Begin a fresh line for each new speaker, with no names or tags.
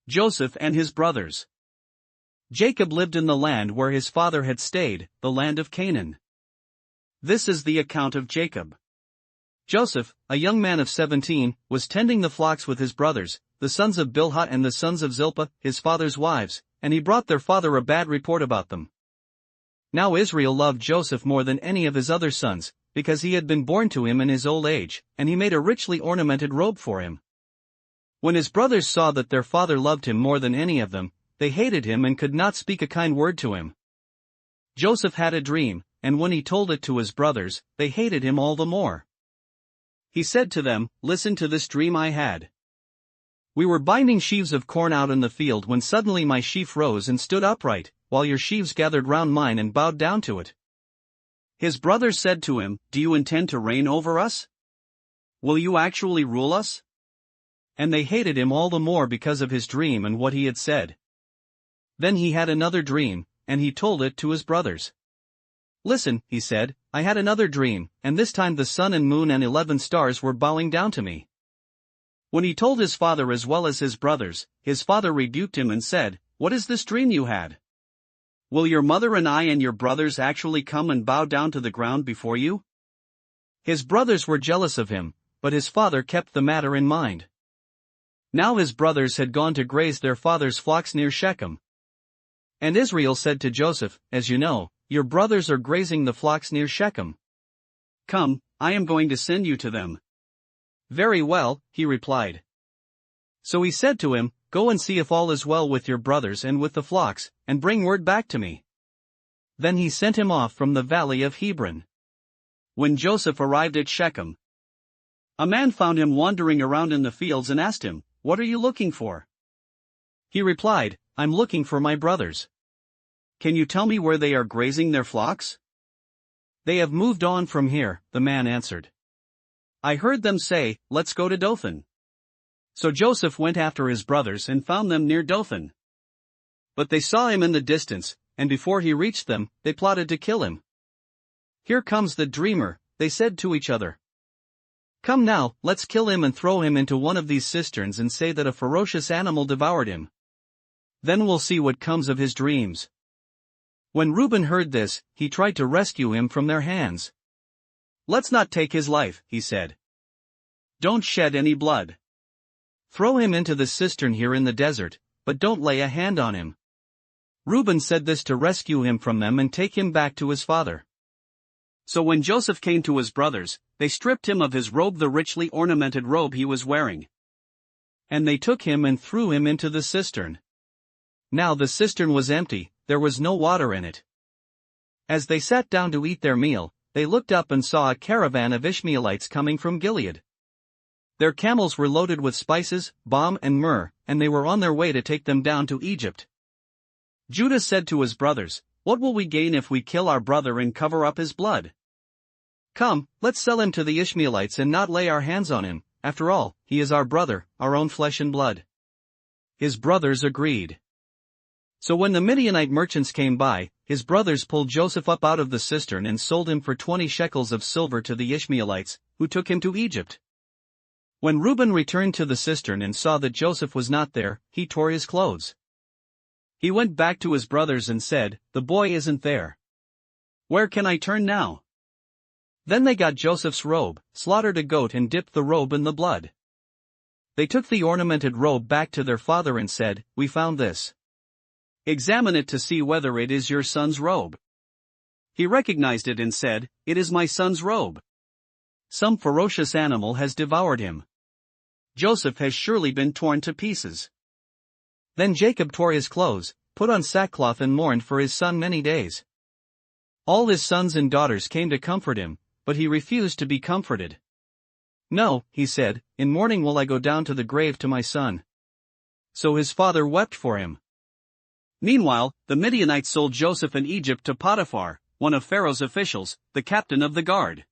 Joseph and his brothers. Jacob lived in the land where his father had stayed, the land of Canaan. This is the account of Jacob. Joseph, a young man of 17, was tending the flocks with his brothers, the sons of Bilhah and the sons of Zilpah, his father's wives, and he brought their father a bad report about them. Now Israel loved Joseph more than any of his other sons, because he had been born to him in his old age, and he made a richly ornamented robe for him. When his brothers saw that their father loved him more than any of them, they hated him and could not speak a kind word to him. Joseph had a dream, and when he told it to his brothers, they hated him all the more. He said to them, "Listen to this dream I had. We were binding sheaves of corn out in the field when suddenly my sheaf rose and stood upright, while your sheaves gathered round mine and bowed down to it." His brothers said to him, "Do you intend to reign over us? Will you actually rule us?" And they hated him all the more because of his dream and what he had said. Then he had another dream, and he told it to his brothers. "Listen," he said, "I had another dream, and this time the sun and moon and 11 stars were bowing down to me." When he told his father as well as his brothers, his father rebuked him and said, "What is this dream you had? Will your mother and I and your brothers actually come and bow down to the ground before you?" His brothers were jealous of him, but his father kept the matter in mind. Now his brothers had gone to graze their father's flocks near Shechem. And Israel said to Joseph, "As you know, your brothers are grazing the flocks near Shechem. Come, I am going to send you to them." "Very well," he replied. So he said to him, "Go and see if all is well with your brothers and with the flocks, and bring word back to me." Then he sent him off from the valley of Hebron. When Joseph arrived at Shechem, a man found him wandering around in the fields and asked him, "What are you looking for?" He replied, "I'm looking for my brothers." "Can you tell me where they are grazing their flocks?" "They have moved on from here," the man answered. "I heard them say, 'Let's go to Dothan.'" So Joseph went after his brothers and found them near Dothan. But they saw him in the distance, and before he reached them, they plotted to kill him. "Here comes the dreamer," they said to each other. "Come now, let's kill him and throw him into one of these cisterns and say that a ferocious animal devoured him. Then we'll see what comes of his dreams." When Reuben heard this, he tried to rescue him from their hands. "Let's not take his life," he said. "Don't shed any blood. Throw him into the cistern here in the desert, but don't lay a hand on him." Reuben said this to rescue him from them and take him back to his father. So when Joseph came to his brothers, they stripped him of his robe, the richly ornamented robe he was wearing. And they took him and threw him into the cistern. Now the cistern was empty, there was no water in it. As they sat down to eat their meal, they looked up and saw a caravan of Ishmaelites coming from Gilead. Their camels were loaded with spices, balm and myrrh, and they were on their way to take them down to Egypt. Judah said to his brothers, "What will we gain if we kill our brother and cover up his blood? Come, let's sell him to the Ishmaelites and not lay our hands on him. After all, he is our brother, our own flesh and blood." His brothers agreed. So when the Midianite merchants came by, his brothers pulled Joseph up out of the cistern and sold him for 20 shekels of silver to the Ishmaelites, who took him to Egypt. When Reuben returned to the cistern and saw that Joseph was not there, he tore his clothes. He went back to his brothers and said, "The boy isn't there. Where can I turn now?" Then they got Joseph's robe, slaughtered a goat and dipped the robe in the blood. They took the ornamented robe back to their father and said, "We found this. Examine it to see whether it is your son's robe." He recognized it and said, "It is my son's robe. Some ferocious animal has devoured him. Joseph has surely been torn to pieces." Then Jacob tore his clothes, put on sackcloth and mourned for his son many days. All his sons and daughters came to comfort him, but he refused to be comforted. "No," he said, "in mourning will I go down to the grave to my son." So his father wept for him. Meanwhile, the Midianites sold Joseph in Egypt to Potiphar, one of Pharaoh's officials, the captain of the guard.